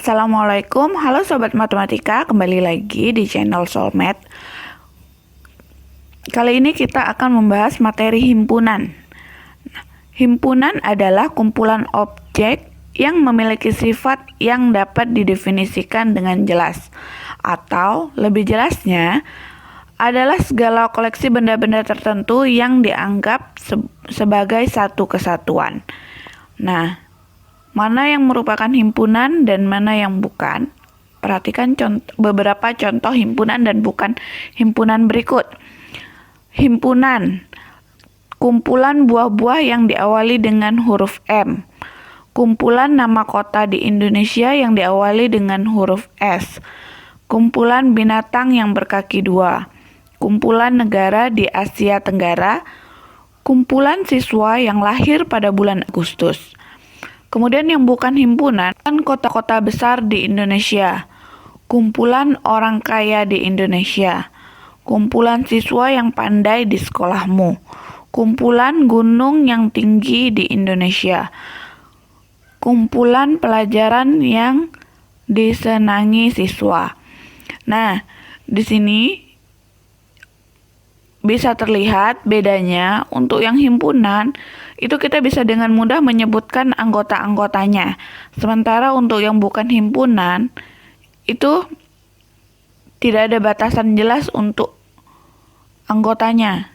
Assalamualaikum, halo Sobat Matematika, kembali lagi di channel Soulmate. Kali ini kita akan membahas materi himpunan. Himpunan adalah kumpulan objek yang memiliki sifat yang dapat didefinisikan dengan jelas. Atau lebih jelasnya, adalah segala koleksi benda-benda tertentu yang dianggap sebagai satu kesatuan. Nah, mana yang merupakan himpunan dan mana yang bukan? Perhatikan beberapa contoh himpunan dan bukan himpunan berikut. Himpunan, kumpulan buah-buah yang diawali dengan huruf M. Kumpulan nama kota di Indonesia yang diawali dengan huruf S. Kumpulan binatang yang berkaki dua. Kumpulan negara di Asia Tenggara. Kumpulan siswa yang lahir pada bulan Agustus. Kemudian yang bukan himpunan, kan kota-kota besar di Indonesia, kumpulan orang kaya di Indonesia, kumpulan siswa yang pandai di sekolahmu, kumpulan gunung yang tinggi di Indonesia, kumpulan pelajaran yang disenangi siswa. Nah, di sini bisa terlihat bedanya. Untuk yang himpunan, itu kita bisa dengan mudah menyebutkan anggota-anggotanya. Sementara untuk yang bukan himpunan, itu tidak ada batasan jelas untuk anggotanya.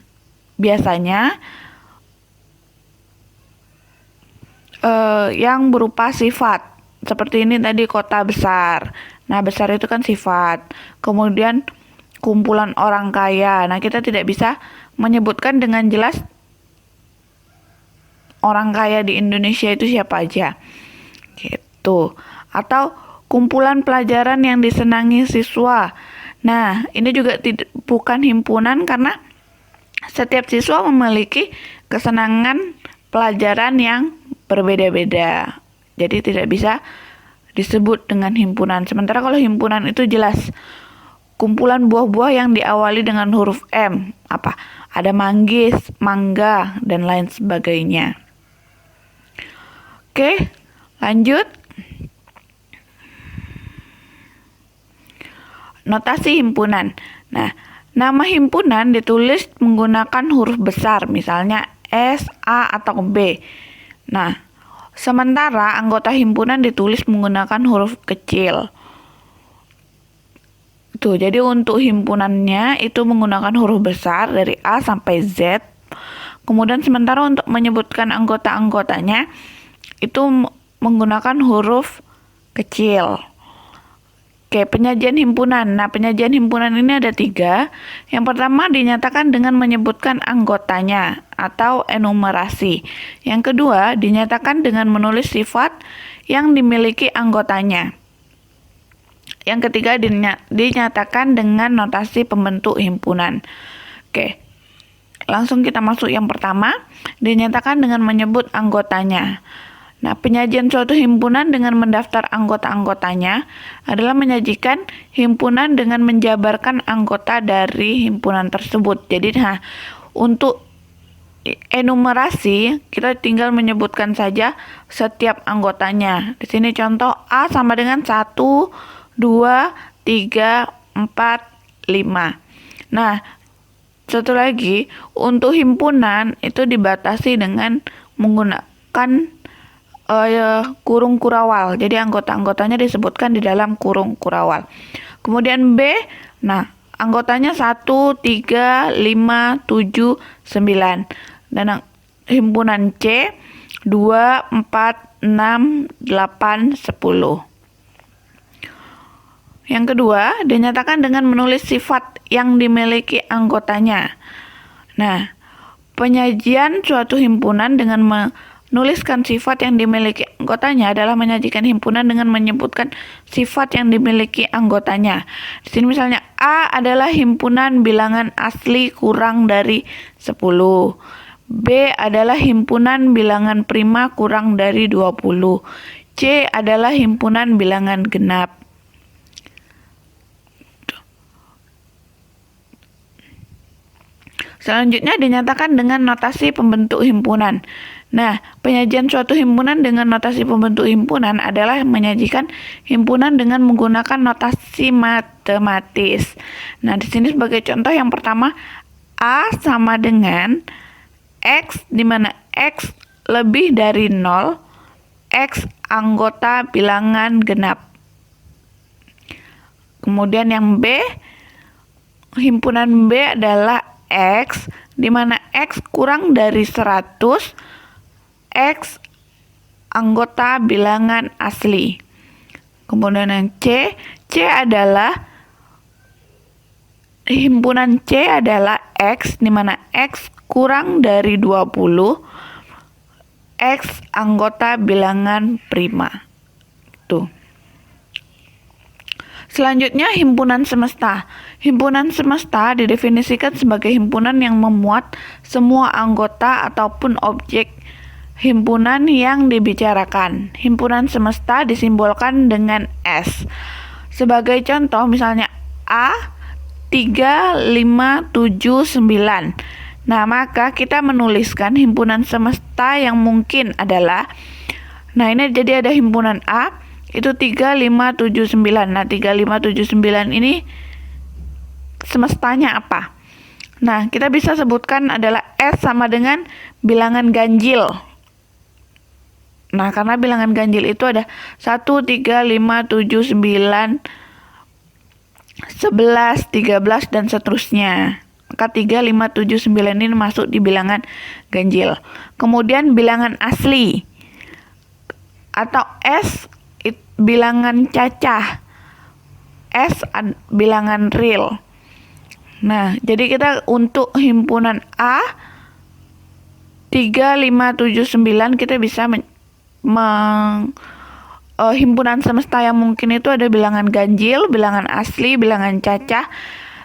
Biasanya, yang berupa sifat. Seperti ini tadi kota besar. Nah, besar itu kan sifat. Kemudian kumpulan orang kaya. Nah, kita tidak bisa menyebutkan dengan jelas orang kaya di Indonesia itu siapa aja. Gitu. Atau kumpulan pelajaran yang disenangi siswa. Nah, ini juga bukan himpunan karena setiap siswa memiliki kesenangan pelajaran yang berbeda-beda. Jadi tidak bisa disebut dengan himpunan. Sementara kalau himpunan itu jelas. Kumpulan buah-buah yang diawali dengan huruf M. Apa? Ada manggis, mangga, dan lain sebagainya. Oke, lanjut. Notasi himpunan. Nah, nama himpunan ditulis menggunakan huruf besar, misalnya S, A, atau B. Nah, sementara anggota himpunan ditulis menggunakan huruf kecil. Tuh, jadi untuk himpunannya itu menggunakan huruf besar dari A sampai Z. Kemudian sementara untuk menyebutkan anggota-anggotanya itu menggunakan huruf kecil. Oke, penyajian himpunan. Nah, penyajian himpunan ini ada 3. Yang pertama dinyatakan dengan menyebutkan anggotanya atau enumerasi. Yang kedua dinyatakan dengan menulis sifat yang dimiliki anggotanya. Yang ketiga dinyatakan dengan notasi pembentuk himpunan. Oke, langsung kita masuk yang pertama, dinyatakan dengan menyebut anggotanya. Nah, penyajian suatu himpunan dengan mendaftar anggota-anggotanya adalah menyajikan himpunan dengan menjabarkan anggota dari himpunan tersebut. Jadi, untuk enumerasi, kita tinggal menyebutkan saja setiap anggotanya. Di sini contoh A sama dengan 1, 2, 3, 4, 5. Nah, satu lagi, untuk himpunan itu dibatasi dengan menggunakan kurung kurawal. Jadi anggota-anggotanya disebutkan di dalam kurung kurawal. Kemudian B, nah anggotanya 1, 3, 5, 7, 9. Dan himpunan C 2, 4, 6, 8, 10. Yang kedua, dinyatakan dengan menulis sifat yang dimiliki anggotanya. Nah, penyajian suatu himpunan dengan menuliskan sifat yang dimiliki anggotanya adalah menyajikan himpunan dengan menyebutkan sifat yang dimiliki anggotanya. Di sini misalnya A adalah himpunan bilangan asli kurang dari 10. B adalah himpunan bilangan prima kurang dari 20. C adalah himpunan bilangan genap. Selanjutnya dinyatakan dengan notasi pembentuk himpunan. Nah, penyajian suatu himpunan dengan notasi pembentuk himpunan adalah menyajikan himpunan dengan menggunakan notasi matematis. Nah, di sini sebagai contoh yang pertama, A sama dengan X, di mana X lebih dari 0, X anggota bilangan genap. Kemudian yang B, himpunan B adalah X, di mana X kurang dari 100, X anggota bilangan asli. Kemudian yang C adalah himpunan C adalah X, di mana X kurang dari 20, X anggota bilangan prima. Tuh. Selanjutnya himpunan semesta. Himpunan semesta didefinisikan sebagai himpunan yang memuat semua anggota ataupun objek himpunan yang dibicarakan. Himpunan semesta disimbolkan dengan S. Sebagai contoh misalnya A 3, 5, 7, 9. Nah, maka kita menuliskan himpunan semesta yang mungkin adalah, nah ini jadi ada himpunan A itu 3, 5, 7, 9. Nah, 3, 5, 7, 9 ini semestanya apa? Nah, kita bisa sebutkan adalah S sama dengan bilangan ganjil. Nah, karena bilangan ganjil itu ada 1, 3, 5, 7, 9, 11, 13, dan seterusnya. Maka 3, 5, 7, 9 ini masuk di bilangan ganjil. Kemudian bilangan asli atau S bilangan cacah, S bilangan real. Nah, jadi kita untuk himpunan A 3, 5, 7, 9 kita bisa himpunan semesta yang mungkin itu ada bilangan ganjil, bilangan asli, bilangan cacah,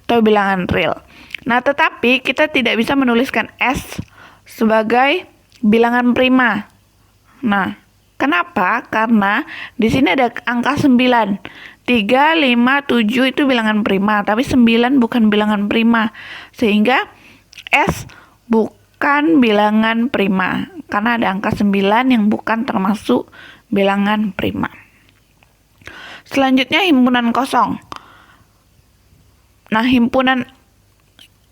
atau bilangan real. Nah, tetapi kita tidak bisa menuliskan S sebagai bilangan prima. Nah, kenapa? Karena di sini ada angka 9. 3, 5, 7 itu bilangan prima, tapi 9 bukan bilangan prima. Sehingga S bukan bilangan prima, karena ada angka 9 yang bukan termasuk bilangan prima. Selanjutnya himpunan kosong. Nah,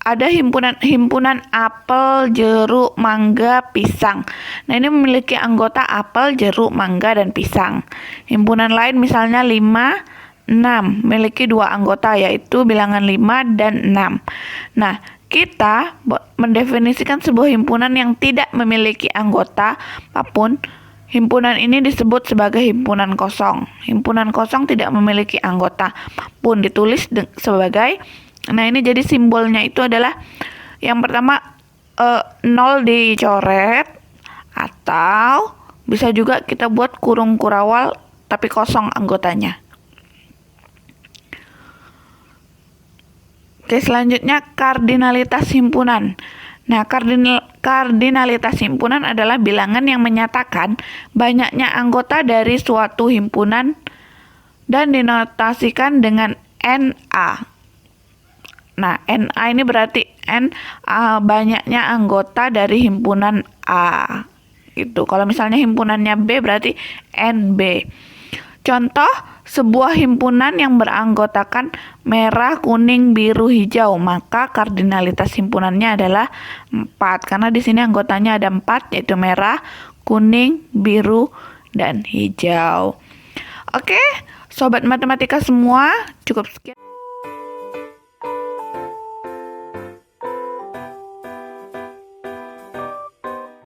ada himpunan apel, jeruk, mangga, pisang. Nah, ini memiliki anggota apel, jeruk, mangga, dan pisang. Himpunan lain misalnya 5, 6, memiliki 2 anggota yaitu bilangan 5 dan 6. Nah, kita mendefinisikan sebuah himpunan yang tidak memiliki anggota apapun. Himpunan ini disebut sebagai himpunan kosong. Himpunan kosong tidak memiliki anggota apapun, ditulis sebagai, nah ini jadi simbolnya itu adalah yang pertama 0 dicoret, atau bisa juga kita buat kurung kurawal tapi kosong anggotanya. Oke, selanjutnya kardinalitas himpunan. Nah, kardinalitas himpunan adalah bilangan yang menyatakan banyaknya anggota dari suatu himpunan dan dinotasikan dengan NA. Nah, NA ini berarti banyaknya anggota dari himpunan A. Gitu. Kalau misalnya himpunannya B berarti NB. Contoh, sebuah himpunan yang beranggotakan merah, kuning, biru, hijau, maka kardinalitas himpunannya adalah 4. Karena di sini anggotanya ada 4, yaitu merah, kuning, biru, dan hijau. Oke, sobat matematika semua, cukup sekian.